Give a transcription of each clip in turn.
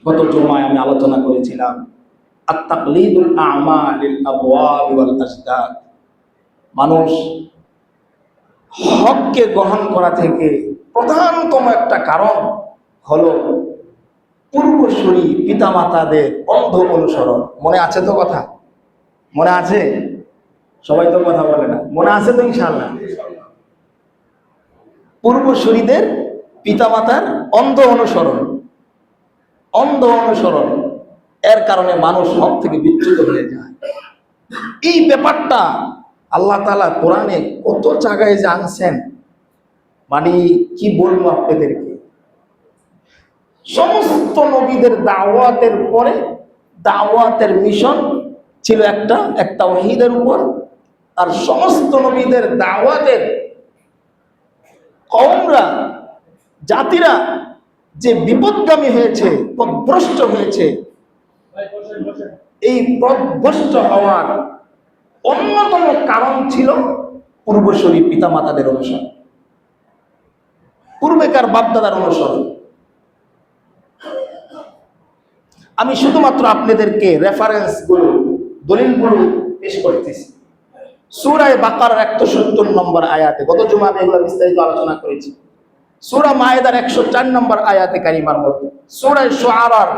গত জুমায় আমি আলোচনা করেছিলাম আত-তাকলিদুল আমালিল আবওয়াব ওয়াল আসদাদ। মানুষ হককে গ্রহণ করা থেকে প্রধানতম একটা কারণ হলো পূর্বসূরি পিতামাতাদের অন্ধ অনুসরণ। মনে আছে তো কথা? মনে আছে? সবাই তো কথা বলে না। মনে আছে তো ইনশাআল্লাহ? পূর্বসূরিদের পিতামাতার অন্ধ অনুসরণ এর কারণে মানুষ হক থেকে বিচ্যুত হয়ে যায়। এই ব্যাপারটা আল্লাহ তাআলা কোরআনে কত জায়গায় জানছেন, মানে কি বলবো আপনাদেরকে। সমস্ত নবীদের দাওয়াতের পরে দাওয়াতের মিশন ছিল একটা তাওহীদের উপর। আর সমস্ত নবীদের দাওয়াতের কওমরা, জাতিরা যে বিপদগামী হয়েছে, পথভ্রষ্ট হয়েছে, এই পথভ্রষ্ট হওয়ার অন্যতম কারণ ছিল পূর্বসূরি পিতামাতাদের অনুসরণ, পূর্বেকার বাপদাদার অনুসরণ। আমি শুধুমাত্র আপনাদেরকে রেফারেন্সগুলো, দলিলগুলো পেশ করতেছি। সূরা বাকারার 170 নম্বর আয়াতে, গত জুমা আমি এগুলো বিস্তারিত আলোচনা করেছি। সূরা মায়েদার 104 নম্বর আয়াতে কারিমার মধ্যে, সূরা শুআরার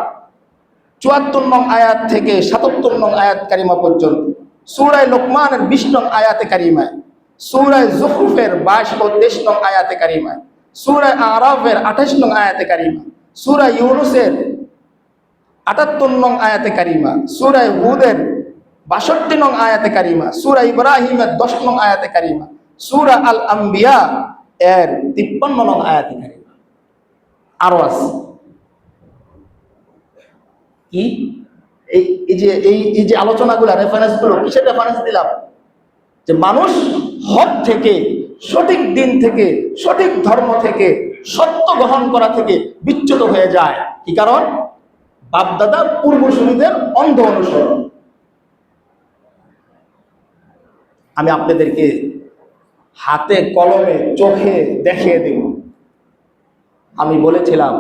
74 নং আয়াত থেকে 77 নং আয়াত কারিমা পর্যন্ত, সূরা লোকমানের 20 নং আয়াতে কারিমায়, সূরা যুখরুফের 22 ও 23 নং আয়াতে কারিমায়, সূরা আরাফের 28 নং আয়াতে কারিমা, সূরা ইউনূসের 78 নং আয়াতে কারিমা, সূরা হুদের 62 নং আয়াতে কারিমা, সূরা ইব্রাহিমের 10 নং আয়াতে কারিমা, সূরা আল আম্বিয়া এর 53 নং আয়াতে কারিমা। আরো আছে কি? এই যে আলোচনাগুলো, রেফারেন্সগুলো কিসের রেফারেন্স দিলাম? যে মানুষ হক থেকে, সঠিক দিন থেকে, সঠিক ধর্ম থেকে, সত্য গ্রহণ করা থেকে বিচ্যুত হয়ে যায়। কি কারণ? বাপদাদা পূর্বসূরীদের অন্ধ অনুসরণ। আমি আপনাদেরকে হাতে কলমে চোখে দেখিয়ে দেব। আমি বলেছিলাম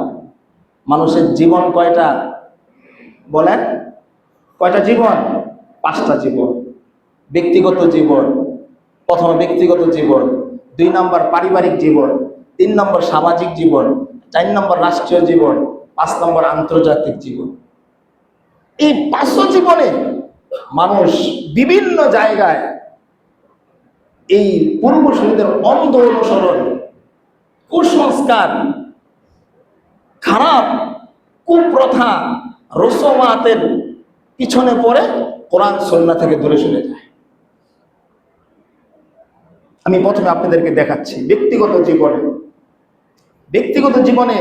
মানুষের জীবন কয়টা? বলেন, কয়টা জীবন? 5টা জীবন। ব্যক্তিগত জীবন, প্রথমে ব্যক্তিগত জীবন, 2 নম্বর পারিবারিক জীবন, 3 নম্বর সামাজিক জীবন, 4 নম্বর রাষ্ট্রীয় জীবন, 5 নম্বর আন্তর্জাতিক জীবন। এই 5 জীবনে মানুষ বিভিন্ন জায়গায় এই পূর্বসূরীদের অন্ধ অনুসরণ, কুসংস্কার, খারাপ কুপ্রথা, রসমাতের পিছনে পড়ে কোরআন সুন্নাহ থেকে দূরে সরে যায়। আমি প্রথমে আপনাদেরকে দেখাচ্ছি ব্যক্তিগত জীবনে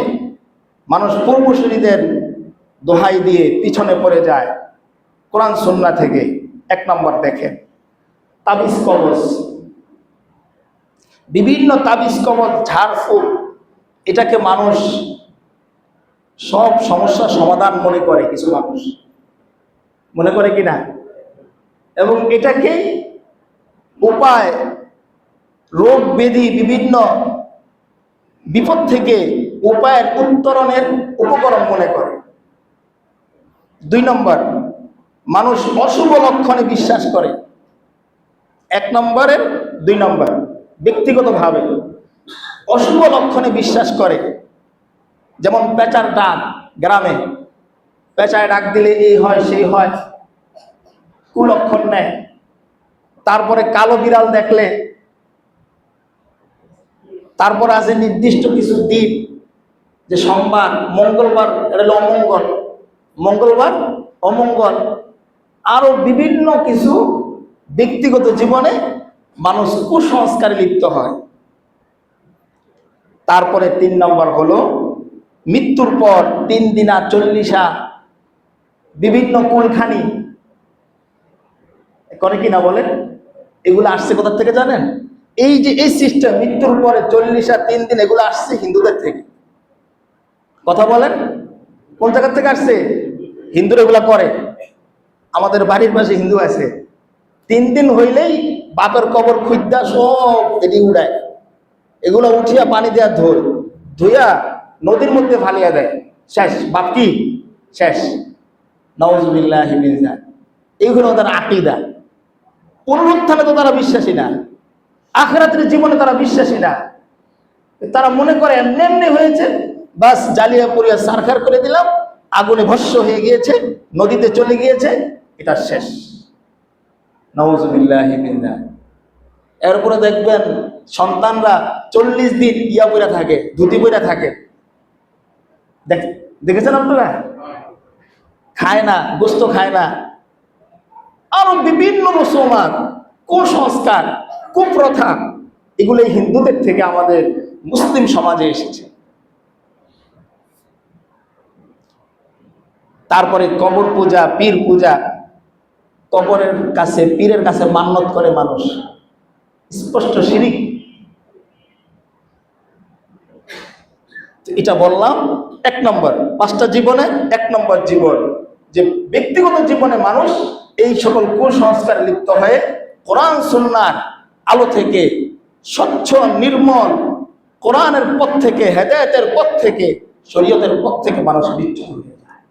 মানুষ পূর্বসূরীদের দোহাই দিয়ে পিছনে পড়ে যায় কোরআন সুন্নাহ থেকে। 1 নম্বর দেখেন, তাবিজ কবজ। বিভিন্ন তাবিজ কবজ, ঝাড়ফুঁক, এটাকে মানুষ সব সমস্যার সমাধান মনে করে। কিছু মানুষ মনে করে কিনা? এবং এটাকেই উপায়, রোগ ব্যাধি, বিভিন্ন বিপদ থেকে উপায়ের উত্তরণের উপকরণ মনে করে। 2 নম্বর, মানুষ অশুভ লক্ষণে বিশ্বাস করে। 1 নম্বরের 2 নম্বর, ব্যক্তিগতভাবে অশুভ লক্ষণে বিশ্বাস করে। যেমন পেঁচার ডাক, গ্রামে পেঁচায় ডাক দিলে এই হয় সেই হয়, কুলক্ষণ নেয়। তারপরে কালো বিড়াল দেখলে, তারপর আছে নির্দিষ্ট কিছু দিন, যে সোমবার, মঙ্গলবার এটা হলো অমঙ্গল, মঙ্গলবার অমঙ্গল। আরো বিভিন্ন কিছু ব্যক্তিগত জীবনে মানুষ কুসংস্কারে লিপ্ত হয়। তারপরে 3 নম্বর হলো মৃত্যুর পর 3 দিনা 40 বিভিন্ন কুলখানি করে কিনা বলেন। এগুলো আসছে কোথা থেকে জানেন? এই যে এই সিস্টেম, মৃত্যুর পরে 40 3 দিন, এগুলো আসছে হিন্দুদের থেকে। কথা বলেন, কোন জায়গা থেকে আসছে? হিন্দুরা এগুলা করে। আমাদের বাড়ির পাশে হিন্দু আছে, 3 দিন হইলেই বাপের কবর খুঁজা সব এটি উড়ায়। এগুলো উঠিয়া পানি দেওয়া ধুইয়া নদীর মধ্যে ফালিয়া দেয়, শেষ। বাপ কি শেষ। নাউযুবিল্লাহি মিন যালিক। এইগুলো ওদের আকীদা। পুনরুত্থানে তো তারা বিশ্বাসী না, আখিরাতের জীবনে তারা বিশ্বাসী না। তারা মনে করে এমনি এমনি হয়েছে, বাস জ্বালিয়ে পুড়িয়ে সারখার করে দিলাম, আগুনে ভস্ম হয়ে গিয়েছে, নদীতে চলে গিয়েছে, এটা শেষ। নাউযুবিল্লাহি মিন যালিক। এরপরে দেখবেন সন্তানরা 40 দিন ইয়া পইরা থাকে, ধুতি পইরা থাকে। দেখেছেন আপনারা? খায় না, গোস্ত খায় না। আরো বিভিন্ন মুসলমান কুসংস্কার, কুপ্রথা, এগুলো হিন্দুদের থেকে আমাদের মুসলিম সমাজে এসেছে। তারপরে কবর পূজা, পীর পূজা, কবরের কাছে, পীরের কাছে মান্নত করে মানুষ, স্পষ্ট শিরিক। এটা বললাম 1 নম্বর, 5টা জীবনে 1 নম্বর জীবন, যে ব্যক্তিগত জীবনে মানুষ এই সকল কুসংস্কারে লিপ্ত হয়ে কোরআন সুন্নাহর আলো থেকে, স্বচ্ছ নির্মল কোরআনের পথ থেকে, হেদায়েতের পথ থেকে, শরীয়তের পথ থেকে মানুষ বিচ্যুত হয়ে যায়।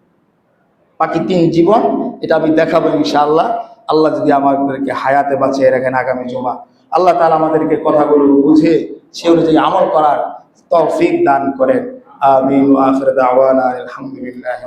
বাকি 3 জীবন এটা আমি দেখাবো ইনশাআল্লাহ, আল্লাহ যদি আমাদেরকে হায়াতে বাঁচিয়ে রাখেন আগামী জুমা। আল্লাহ তাআলা আমাদেরকে কথাগুলো বুঝে সে অনুযায়ী আমল করার তৌফিক দান করেন। আমিন। ওয়া আখিরু দাওয়ানা আলহামদুলিল্লাহি।